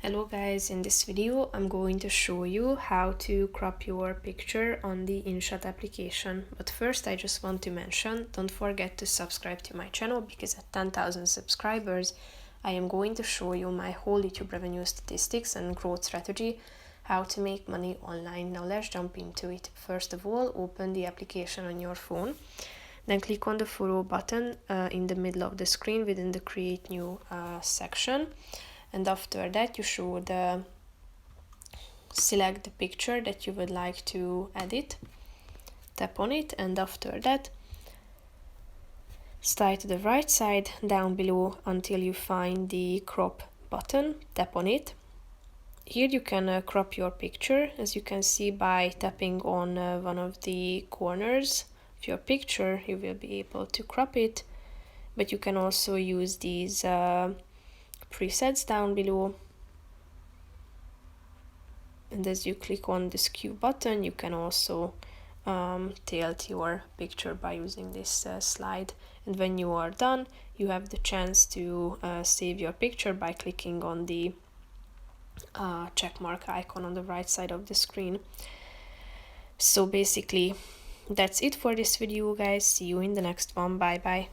Hello guys, in this video I'm going to show you how to crop your picture on the InShot application. But first I just want to mention, don't forget to subscribe to my channel because at 10,000 subscribers I am going to show you my whole YouTube revenue statistics and growth strategy, how to make money online. Now let's jump into it. First of all, open the application on your phone. Then click on the follow button in the middle of the screen within the create new section. And after that you should select the picture that you would like to edit, tap on it, and after that slide to the right side down below until you find the crop button, tap on it. Here you can crop your picture, as you can see by tapping on one of the corners of your picture you will be able to crop it, but you can also use these presets down below, and as you click on the skew button you can also tilt your picture by using this slide. And when you are done you have the chance to save your picture by clicking on the check mark icon on the right side of the screen. So basically that's it for this video guys. See you in the next one. Bye bye.